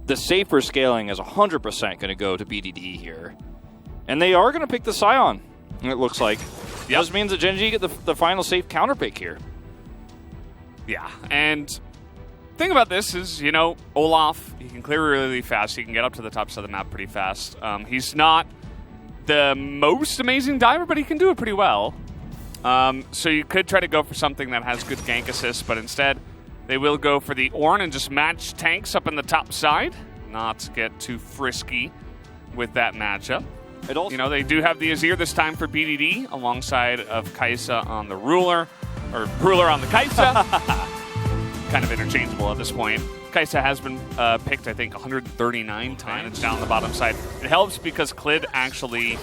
the safer scaling is 100% going to go to BDD here. And they are going to pick the Scion, it looks like. Yep. This means that Gen G get the final safe counter pick here. Yeah, and the thing about this is, you know, Olaf, he can clear really fast. He can get up to the top side of the map pretty fast. He's not the most amazing diver, but he can do it pretty well. So you could try to go for something that has good gank assist, but instead they will go for the Ornn and just match tanks up in the top side. Not get too frisky with that matchup. You know, they do have the Azir this time for BDD alongside of Kai'Sa on the Ruler, or Ruler on the Kai'Sa. Kind of interchangeable at this point. Kai'Sa has been picked, I think, 139 times down the bottom side. It helps because Clid actually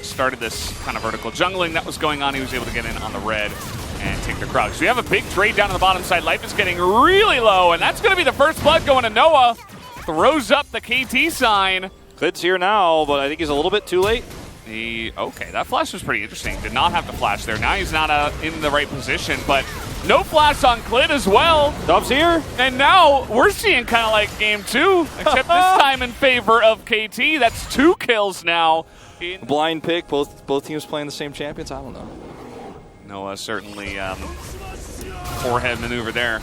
started this kind of vertical jungling that was going on. He was able to get in on the red and take the Krug. So we have a big trade down on the bottom side. Life is getting really low, and that's going to be the first blood going to Noah. Throws up the KT sign. Clid's here now, but I think he's a little bit too late. Okay, that flash was pretty interesting. Did not have to flash there. Now he's not in the right position, but no flash on Clid as well. Dub's here. And now we're seeing kind of like game 2, except this time in favor of KT. That's 2 kills now. Blind pick, both teams playing the same champions? I don't know. Noah certainly forehead maneuver there.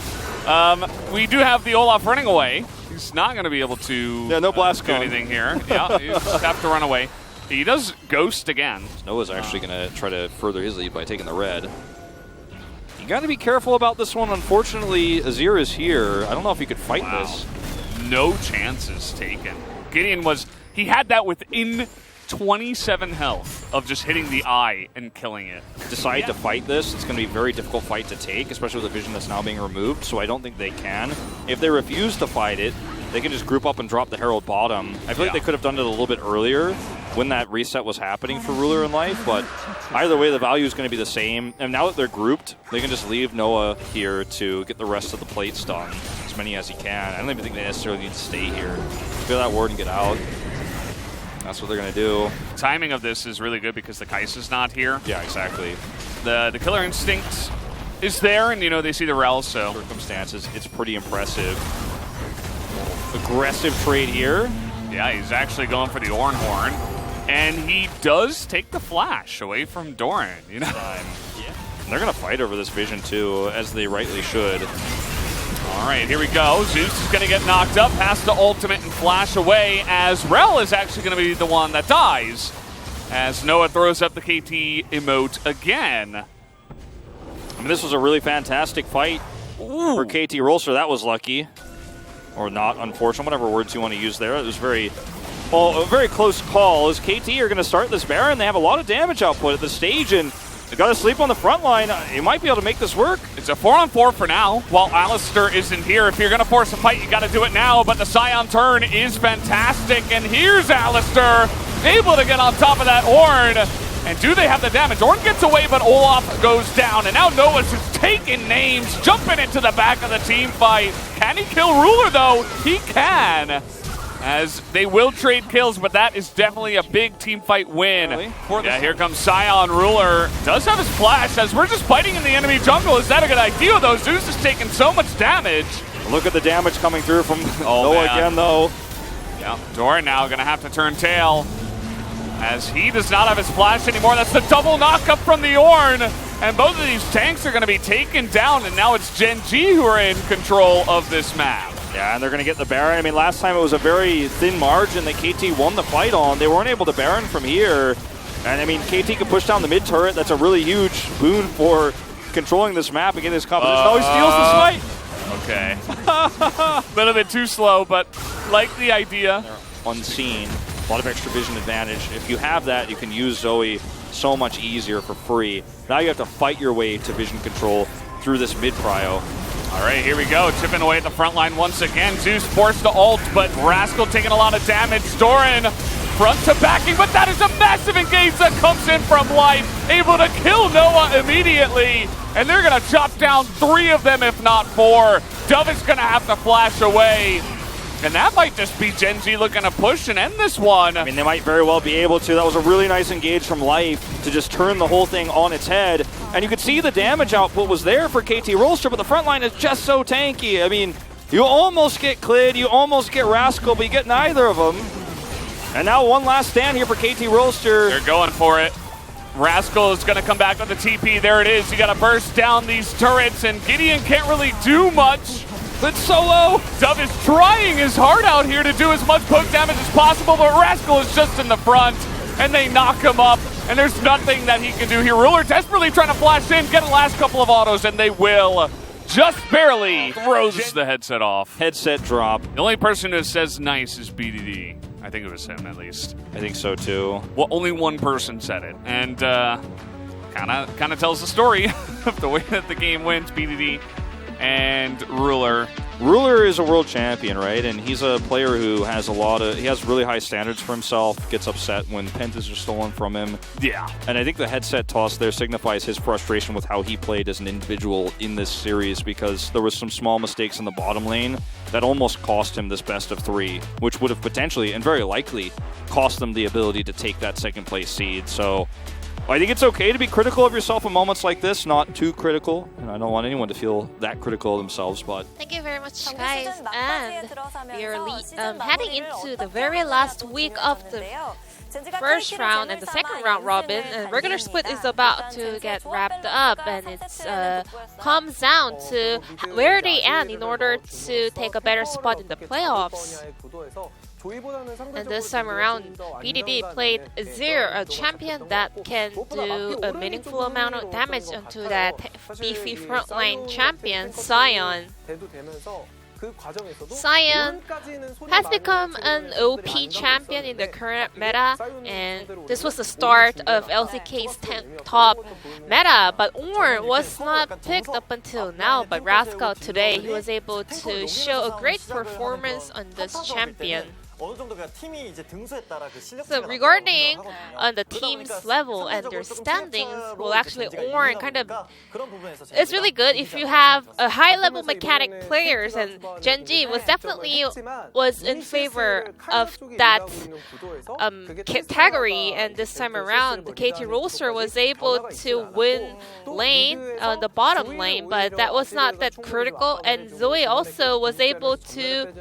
We do have the Olaf running away. He's not going to be able to no blast do anything here. Yeah, you just have to run away. He does ghost again. Noah's actually going to try to further his lead by taking the red. You got to be careful about this one. Unfortunately, Azir is here. I don't know if he could fight this. No chances taken. Gideon he had that within 27 health of just hitting the eye and killing it. Decide to fight this, it's going to be a very difficult fight to take, especially with the vision that's now being removed, so I don't think they can. If they refuse to fight it, they can just group up and drop the Herald bottom. I feel like they could have done it a little bit earlier when that reset was happening for Ruler in Life, but either way, the value is going to be the same. And now that they're grouped, they can just leave Noah here to get the rest of the plates done, as many as he can. I don't even think they necessarily need to stay here. Feel that ward and get out. That's what they're going to do. Timing of this is really good because the Kai'Sa's not here. Yeah, exactly. The killer instinct is there, and, you know, they see the Rel, so. Circumstances, it's pretty impressive. Aggressive trade here. Yeah, he's actually going for the Ornn Horn. And he does take the flash away from Doran, you know. Yeah. And they're going to fight over this vision, too, as they rightly should. All right, here we go. Zeus is going to get knocked up, has the ultimate and flash away, as Rel is actually going to be the one that dies, as Noah throws up the KT emote again. I mean, this was a really fantastic fight for KT Rolster. That was lucky. Or not, unfortunate, whatever words you want to use there. It was a very close call, as KT are going to start this Baron. They have a lot of damage output at this stage, and they got to sleep on the front line. You might be able to make this work. It's a 4-on-4 for now, while Alistair isn't here. If you're going to force a fight, you got to do it now, but the Scion turn is fantastic, and here's Alistair, able to get on top of that Ornn. And do they have the damage? Ornn gets away, but Olaf goes down, and now Noah's just taking names, jumping into the back of the team fight. Can he kill Ruler, though? He can, as they will trade kills, but that is definitely a big team fight win. Yeah, here comes Scion. Ruler does have his flash, as we're just fighting in the enemy jungle. Is that a good idea, though? Zeus is taking so much damage. Look at the damage coming through from Noah again, though. Yeah, Doran now going to have to turn tail, as he does not have his flash anymore. That's the double knockup from the Ornn. And both of these tanks are going to be taken down, and now it's Gen G who are in control of this map. Yeah, and they're going to get the Baron. I mean, last time it was a very thin margin that KT won the fight on. They weren't able to Baron from here. And, I mean, KT can push down the mid turret. That's a really huge boon for controlling this map and getting this competition. Oh, he steals Okay. this fight. A little bit too slow, but like the idea. They're unseen. A lot of extra vision advantage. If you have that, you can use Zoe so much easier for free. Now you have to fight your way to vision control through this mid-prio. All right, here we go. Chipping away at the front line once again. Zeus forced to ult, but Rascal taking a lot of damage. Doran front to backing, but that is a massive engage that comes in from Life. Able to kill Noah immediately. And they're going to chop down 3 of them, if not 4. Dove is going to have to flash away. And that might just be Gen G looking to push and end this one. I mean, they might very well be able to. That was a really nice engage from Life to just turn the whole thing on its head. And you could see the damage output was there for KT Rolster, but the front line is just so tanky. I mean, You almost get Clid, you almost get Rascal, but you get neither of them. And now one last stand here for KT Roaster. They're going for it. Rascal is going to come back on the TP. There it is. You got to burst down these turrets, and Gideon can't really do much. Clid solo. Dove is trying his heart out here to do as much poke damage as possible, but Rascal is just in the front, and they knock him up, and there's nothing that he can do here. Ruler desperately trying to flash in, get a last couple of autos, and they will. Just barely throws the headset off. Headset drop. The only person who says nice is BDD. I think it was him, at least. I think so, too. Well, only one person said it, and kind of tells the story of the way that the game went. BDD and Ruler. Ruler is a world champion, right? And he's a player who has he has really high standards for himself, gets upset when pentas are stolen from him. Yeah. And I think the headset toss there signifies his frustration with how he played as an individual in this series, because there was some small mistakes in the bottom lane that almost cost him this best of 3, which would have potentially and very likely cost them the ability to take that second place seed. So I think it's okay to be critical of yourself in moments like this, not too critical. And I don't want anyone to feel that critical of themselves, but... Thank you very much, guys. And we are heading into the very last week of the first round and the second round robin, and regular split is about to get wrapped up, and it comes down to where they end in order to take a better spot in the playoffs. And this time around, BDD played Azir, a champion that can do a meaningful amount of damage onto that beefy frontline champion, Sion. Sion has become an OP champion in the current meta, and this was the start of LCK's top meta, but Ornn was not picked up until now. But Rascal today, he was able to show a great performance on this champion. So regarding on the team's level and their standings, well, actually Ornn kind of it's really good if you have a high-level mechanic players, and Genji was in favor of that category, and this time around the KT Roaster was able to win lane on the bottom lane, but that was not that critical, and Zoe also was able to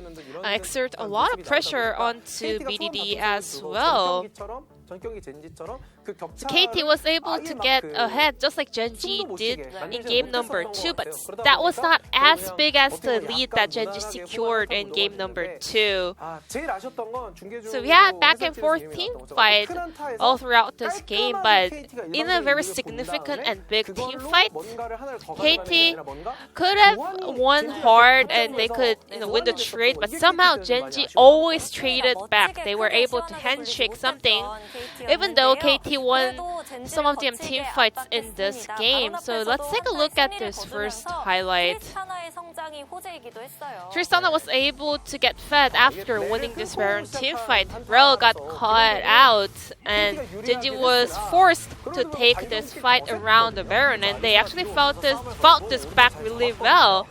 exert a lot of pressure onto BDD as well. So KT was able to get ahead just like Genji did in game number 2, but that was not as big as the lead that Genji secured in game number 2. So we had back and forth team fight all throughout this game, but in a very significant and big team fight, KT could have won hard and they could win the trade, but somehow Genji always traded back. They were able to handshake something, even though KT won some of the team fights in this game. So let's take a look at this first highlight. Tristana was able to get fed after winning this Baron team fight. Rel got caught out, and Genji was forced to take this fight around the Baron, and they actually fought this back really well.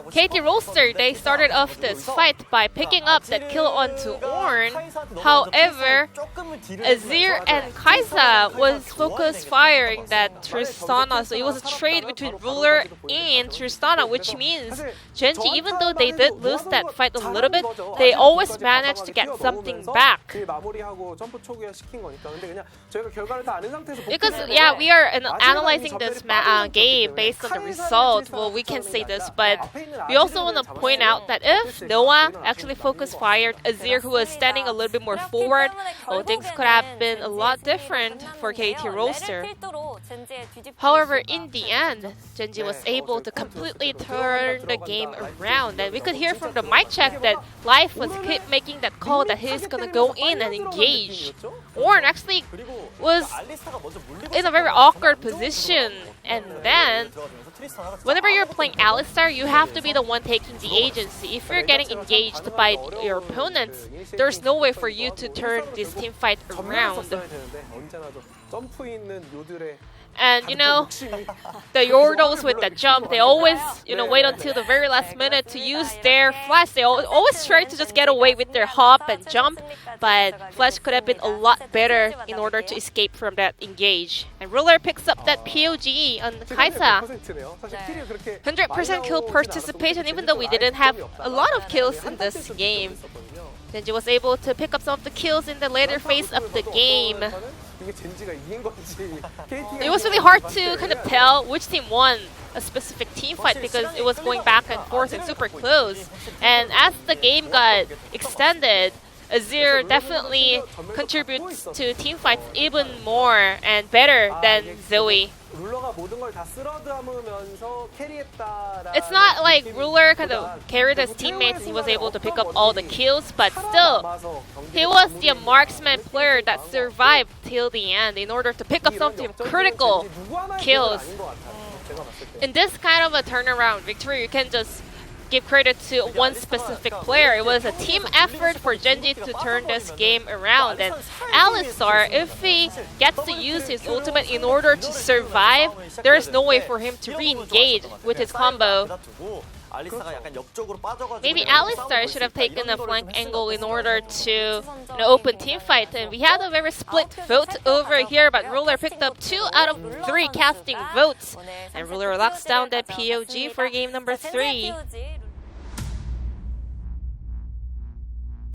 KT Roaster, they started off this fight by picking up that kill onto Ornn. However, Azir and Kai'Sa was focus firing that Tristana, so it was a trade between Ruler and Tristana, which means Genji, even though they did lose that fight a little bit, they always managed to get something back. Because, yeah, we are analyzing this game based on the result. Well, we can say this, but we also want to point out that if Noah actually focus fired Azir, who was standing a little bit more forward, things could have been a lot different for KT Roaster. However, in the end, Genji was able to completely turn the game around, and we could hear from the mic check that Life was keep making that call that he's gonna go in and engage. Ornn actually was in a very awkward position, and then whenever you're playing Alistar, you have to be the one taking the agency. If you're getting engaged by your opponents, there's no way for you to turn this team fight around. And the Yordles with the jump, they always wait until the very last minute to use their flash. They always try to just get away with their hop and jump, but flash could have been a lot better in order to escape from that engage. And Ruler picks up that POG on Kaisa. 100% kill participation, even though we didn't have a lot of kills in this game. Genji was able to pick up some of the kills in the later phase of the game. It was really hard to kind of tell which team won a specific team fight because it was going back and forth and super close. And as the game got extended, Azir definitely contributes to team fights even more and better than Zoe. It's not like Ruler kind of carried his teammates and he was able to pick up all the kills, but still, he was the marksman player that survived till the end in order to pick up some of the critical kills. In this kind of a turnaround victory, you can just give credit to one specific player. It was a team effort for Genji to turn this game around. And Alistar, if he gets to use his ultimate in order to survive, there is no way for him to re-engage with his combo. Maybe Alistar should have taken a flank angle in order to open team fight. And we had a very split vote over here, but Ruler picked up 2 out of 3 casting votes. And Ruler locks down that POG for game number 3.